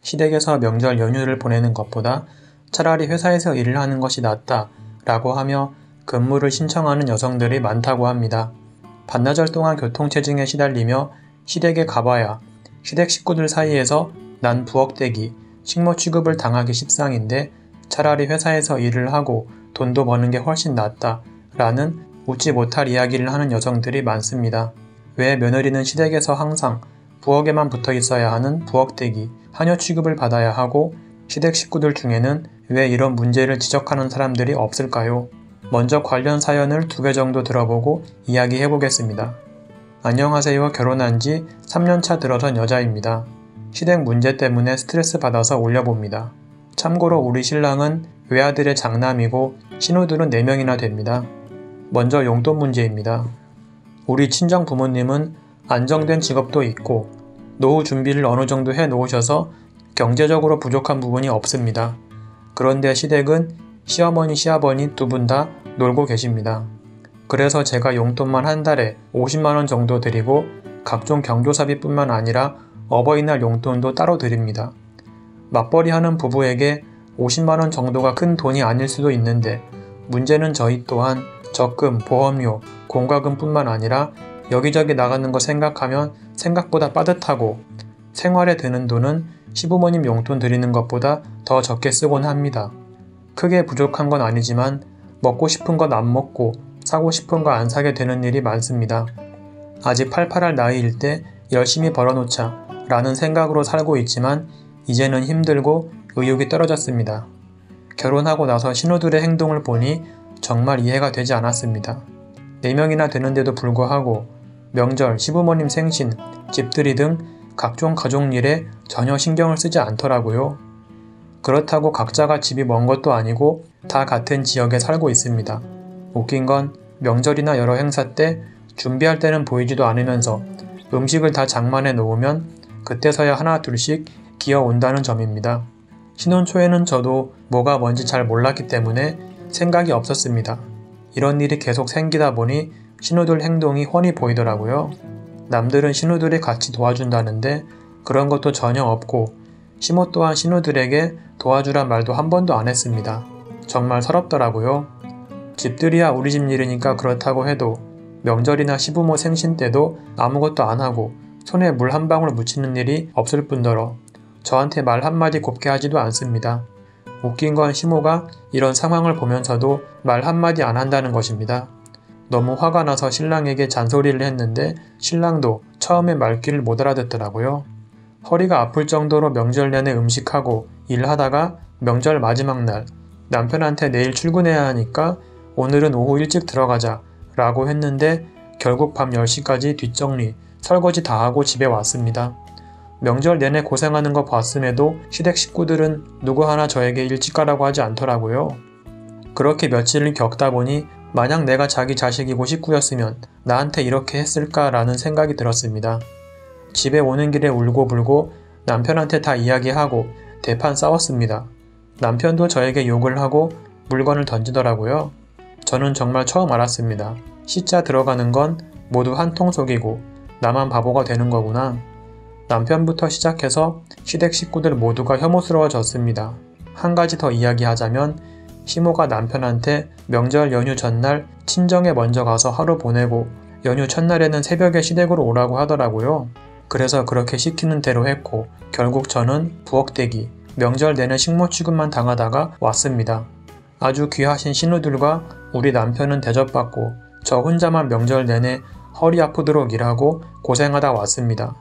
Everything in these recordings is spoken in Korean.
시댁에서 명절 연휴를 보내는 것보다 차라리 회사에서 일을 하는 것이 낫다 라고 하며 근무를 신청하는 여성들이 많다고 합니다. 반나절 동안 교통체증에 시달리며 시댁에 가봐야 시댁 식구들 사이에서 난 부엌대기, 식모 취급을 당하기 십상인데 차라리 회사에서 일을 하고 돈도 버는 게 훨씬 낫다 라는 웃지 못할 이야기를 하는 여성들이 많습니다. 왜 며느리는 시댁에서 항상 부엌에만 붙어 있어야 하는 부엌대기, 하녀 취급을 받아야 하고 시댁 식구들 중에는 왜 이런 문제를 지적하는 사람들이 없을까요? 먼저 관련 사연을 2개 정도 들어보고 이야기해 보겠습니다. 안녕하세요. 결혼한 지 3년차 들어선 여자입니다. 시댁 문제 때문에 스트레스 받아서 올려봅니다. 참고로 우리 신랑은 외아들의 장남이고 신우들은 4명이나 됩니다. 먼저 용돈 문제입니다. 우리 친정 부모님은 안정된 직업도 있고 노후 준비를 어느 정도 해 놓으셔서 경제적으로 부족한 부분이 없습니다. 그런데 시댁은 시어머니, 시아버니 2분 다 놀고 계십니다. 그래서 제가 용돈만 한 달에 50만원 정도 드리고 각종 경조사비뿐만 아니라 어버이날 용돈도 따로 드립니다. 맞벌이 하는 부부에게 50만원 정도가 큰 돈이 아닐 수도 있는데 문제는 저희 또한 적금, 보험료, 공과금뿐만 아니라 여기저기 나가는 거 생각하면 생각보다 빠듯하고 생활에 드는 돈은 시부모님 용돈 드리는 것보다 더 적게 쓰곤 합니다. 크게 부족한 건 아니지만 먹고 싶은 건 안 먹고 사고 싶은 거 안 사게 되는 일이 많습니다. 아직 팔팔할 나이일 때 열심히 벌어놓자 라는 생각으로 살고 있지만 이제는 힘들고 의욕이 떨어졌습니다. 결혼하고 나서 신우들의 행동을 보니 정말 이해가 되지 않았습니다. 4명이나 되는데도 불구하고 명절, 시부모님 생신, 집들이 등 각종 가족 일에 전혀 신경을 쓰지 않더라고요. 그렇다고 각자가 집이 먼 것도 아니고 다 같은 지역에 살고 있습니다. 웃긴 건 명절이나 여러 행사 때 준비할 때는 보이지도 않으면서 음식을 다 장만해 놓으면 그때서야 하나 둘씩 기어온다는 점입니다. 신혼 초에는 저도 뭐가 뭔지 잘 몰랐기 때문에 생각이 없었습니다. 이런 일이 계속 생기다 보니 신우들 행동이 훤히 보이더라고요. 남들은 신우들이 같이 도와준다는데 그런 것도 전혀 없고 시모 또한 신우들에게 도와주란 말도 한 번도 안 했습니다. 정말 서럽더라고요. 집들이야 우리 집 일이니까 그렇다고 해도 명절이나 시부모 생신 때도 아무것도 안 하고 손에 물 한 방울 묻히는 일이 없을 뿐더러 저한테 말 한마디 곱게 하지도 않습니다. 웃긴 건 시모가 이런 상황을 보면서도 말 한마디 안 한다는 것입니다. 너무 화가 나서 신랑에게 잔소리를 했는데 신랑도 처음에 말귀를 못 알아듣더라고요. 허리가 아플 정도로 명절 내내 음식하고 일하다가 명절 마지막 날 남편한테 내일 출근해야 하니까 오늘은 오후 일찍 들어가자 라고 했는데 결국 밤 10시까지 뒷정리, 설거지 다 하고 집에 왔습니다. 명절 내내 고생하는 거 봤음에도 시댁 식구들은 누구 하나 저에게 일찍 가라고 하지 않더라고요. 그렇게 며칠을 겪다 보니 만약 내가 자기 자식이고 식구였으면 나한테 이렇게 했을까라는 생각이 들었습니다. 집에 오는 길에 울고불고 남편한테 다 이야기하고 대판 싸웠습니다. 남편도 저에게 욕을 하고 물건을 던지더라고요. 저는 정말 처음 알았습니다. 시자 들어가는 건 모두 한 통 속이고 나만 바보가 되는 거구나. 남편부터 시작해서 시댁 식구들 모두가 혐오스러워졌습니다. 한 가지 더 이야기하자면 시모가 남편한테 명절 연휴 전날 친정에 먼저 가서 하루 보내고 연휴 첫날에는 새벽에 시댁으로 오라고 하더라고요. 그래서 그렇게 시키는 대로 했고 결국 저는 부엌대기, 명절 내내 식모 취급만 당하다가 왔습니다. 아주 귀하신 신우들과 우리 남편은 대접받고 저 혼자만 명절 내내 허리 아프도록 일하고 고생하다 왔습니다.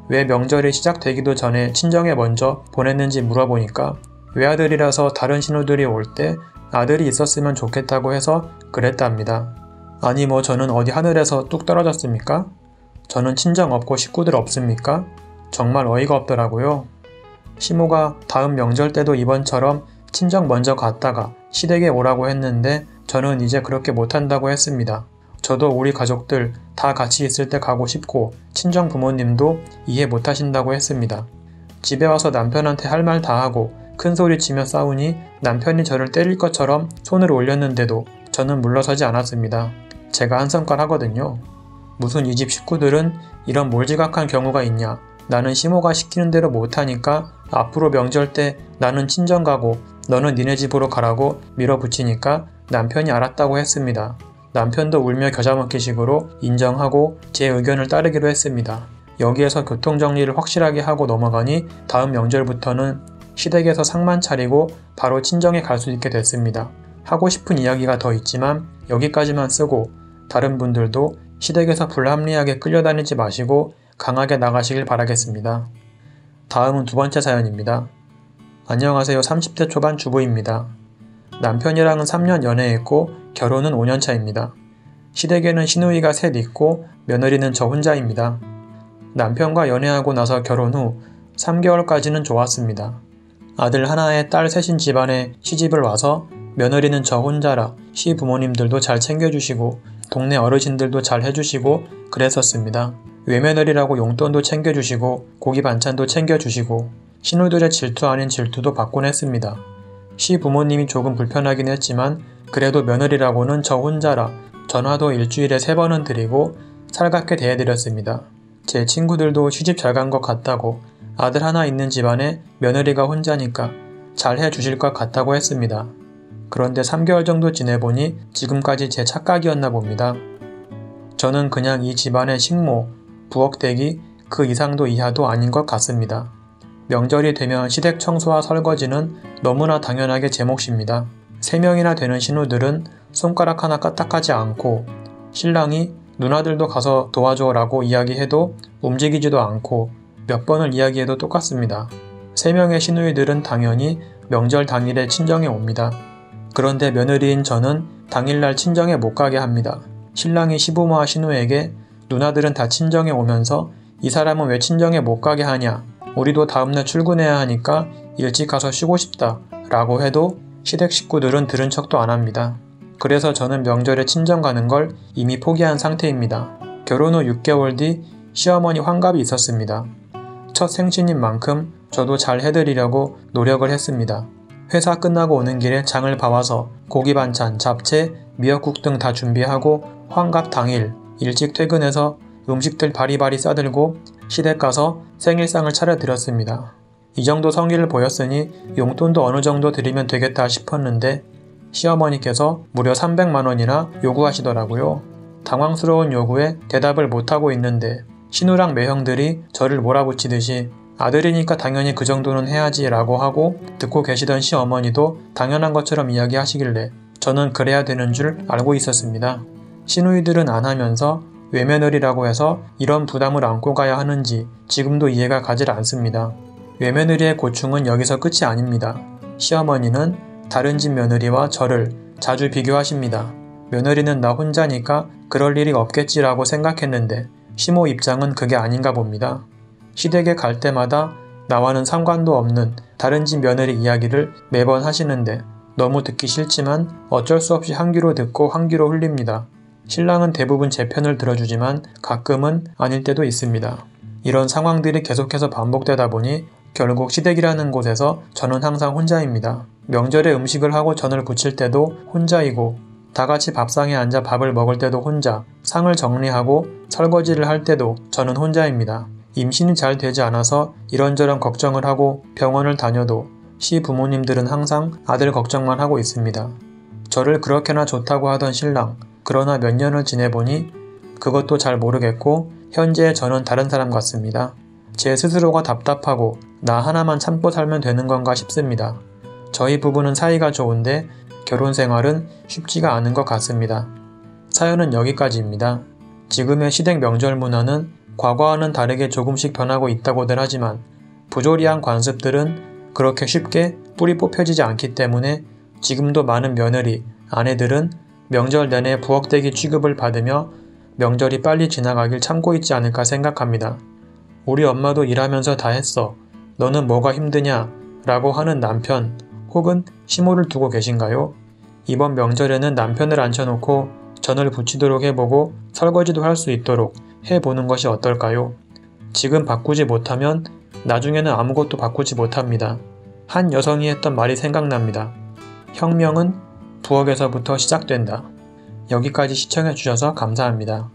왜 명절이 시작되기도 전에 친정에 먼저 보냈는지 물어보니까 외아들이라서 다른 신우들이 올 때 아들이 있었으면 좋겠다고 해서 그랬답니다. 아니 뭐 저는 어디 하늘에서 뚝 떨어졌습니까? 저는 친정 없고 식구들 없습니까? 정말 어이가 없더라고요. 시모가 다음 명절 때도 이번처럼 친정 먼저 갔다가 시댁에 오라고 했는데 저는 이제 그렇게 못한다고 했습니다. 저도 우리 가족들 다 같이 있을 때 가고 싶고 친정 부모님도 이해 못하신다고 했습니다. 집에 와서 남편한테 할 말 다 하고 큰소리치며 싸우니 남편이 저를 때릴 것처럼 손을 올렸는데도 저는 물러서지 않았습니다. 제가 한성깔 하거든요. 무슨 이 집 식구들은 이런 몰지각한 경우가 있냐 나는 시모가 시키는 대로 못하니까 앞으로 명절 때 나는 친정 가고 너는 니네 집으로 가라고 밀어붙이니까 남편이 알았다고 했습니다. 남편도 울며 겨자먹기식으로 인정하고 제 의견을 따르기로 했습니다. 여기에서 교통정리를 확실하게 하고 넘어가니 다음 명절부터는 시댁에서 상만 차리고 바로 친정에 갈 수 있게 됐습니다. 하고 싶은 이야기가 더 있지만 여기까지만 쓰고 다른 분들도 시댁에서 불합리하게 끌려다니지 마시고 강하게 나가시길 바라겠습니다. 다음은 두 번째 사연입니다. 안녕하세요. 30대 초반 주부입니다. 남편이랑은 3년 연애했고 결혼은 5년 차입니다. 시댁에는 시누이가 셋 있고 며느리는 저 혼자입니다. 남편과 연애하고 나서 결혼 후 3개월까지는 좋았습니다. 아들 하나에 딸 셋인 집안에 시집을 와서 며느리는 저 혼자라 시부모님들도 잘 챙겨주시고 동네 어르신들도 잘 해주시고 그랬었습니다. 외며느리라고 용돈도 챙겨주시고 고기 반찬도 챙겨주시고 시누들의 질투 아닌 질투도 받곤 했습니다. 시부모님이 조금 불편하긴 했지만 그래도 며느리라고는 저 혼자라 전화도 일주일에 3번은 드리고 살갑게 대해드렸습니다. 제 친구들도 시집 잘 간 것 같다고 아들 하나 있는 집안에 며느리가 혼자니까 잘 해주실 것 같다고 했습니다. 그런데 3개월 정도 지내보니 지금까지 제 착각이었나 봅니다. 저는 그냥 이 집안의 식모, 부엌대기 그 이상도 이하도 아닌 것 같습니다. 명절이 되면 시댁 청소와 설거지는 너무나 당연하게 제 몫입니다. 3명이나 되는 신우들은 손가락 하나 까딱하지 않고 신랑이 누나들도 가서 도와줘 라고 이야기해도 움직이지도 않고 몇 번을 이야기해도 똑같습니다. 3명의 시누이들은 당연히 명절 당일에 친정에 옵니다. 그런데 며느리인 저는 당일날 친정에 못 가게 합니다. 신랑이 시부모와 시누에게 누나들은 다 친정에 오면서 이 사람은 왜 친정에 못 가게 하냐, 우리도 다음날 출근해야 하니까 일찍 가서 쉬고 싶다 라고 해도 시댁 식구들은 들은 척도 안 합니다. 그래서 저는 명절에 친정 가는 걸 이미 포기한 상태입니다. 결혼 후 6개월 뒤 시어머니 환갑이 있었습니다. 첫 생신인 만큼 저도 잘 해드리려고 노력을 했습니다. 회사 끝나고 오는 길에 장을 봐와서 고기 반찬, 잡채, 미역국 등 다 준비하고 환갑 당일 일찍 퇴근해서 음식들 바리바리 싸들고 시댁 가서 생일상을 차려드렸습니다. 이 정도 성의를 보였으니 용돈도 어느 정도 드리면 되겠다 싶었는데 시어머니께서 무려 300만 원이나 요구하시더라고요. 당황스러운 요구에 대답을 못하고 있는데 신우랑 매형들이 저를 몰아붙이듯이 아들이니까 당연히 그 정도는 해야지 라고 하고 듣고 계시던 시어머니도 당연한 것처럼 이야기하시길래 저는 그래야 되는 줄 알고 있었습니다. 시누이들은 안 하면서 외며느리라고 해서 이런 부담을 안고 가야 하는지 지금도 이해가 가질 않습니다. 외며느리의 고충은 여기서 끝이 아닙니다. 시어머니는 다른 집 며느리와 저를 자주 비교하십니다. 며느리는 나 혼자니까 그럴 일이 없겠지라고 생각했는데 시모 입장은 그게 아닌가 봅니다. 시댁에 갈 때마다 나와는 상관도 없는 다른 집 며느리 이야기를 매번 하시는데 너무 듣기 싫지만 어쩔 수 없이 한 귀로 듣고 한 귀로 흘립니다. 신랑은 대부분 제 편을 들어주지만 가끔은 아닐 때도 있습니다. 이런 상황들이 계속해서 반복되다 보니 결국 시댁이라는 곳에서 저는 항상 혼자입니다. 명절에 음식을 하고 전을 부칠 때도 혼자이고 다같이 밥상에 앉아 밥을 먹을 때도 혼자, 상을 정리하고 설거지를 할 때도 저는 혼자입니다. 임신이 잘 되지 않아서 이런저런 걱정을 하고 병원을 다녀도 시부모님들은 항상 아들 걱정만 하고 있습니다. 저를 그렇게나 좋다고 하던 신랑, 그러나 몇 년을 지내보니 그것도 잘 모르겠고 현재의 저는 다른 사람 같습니다. 제 스스로가 답답하고 나 하나만 참고 살면 되는 건가 싶습니다. 저희 부부는 사이가 좋은데 결혼 생활은 쉽지가 않은 것 같습니다. 사연은 여기까지입니다. 지금의 시댁 명절 문화는 과거와는 다르게 조금씩 변하고 있다고들 하지만 부조리한 관습들은 그렇게 쉽게 뿌리 뽑혀지지 않기 때문에 지금도 많은 며느리, 아내들은 명절 내내 부엌대기 취급을 받으며 명절이 빨리 지나가길 참고 있지 않을까 생각합니다. 우리 엄마도 일하면서 다 했어. 너는 뭐가 힘드냐? 라고 하는 남편 혹은 시모를 두고 계신가요? 이번 명절에는 남편을 앉혀놓고 전을 부치도록 해보고 설거지도 할 수 있도록 해보는 것이 어떨까요? 지금 바꾸지 못하면 나중에는 아무것도 바꾸지 못합니다. 한 여성이 했던 말이 생각납니다. 혁명은 부엌에서부터 시작된다. 여기까지 시청해주셔서 감사합니다.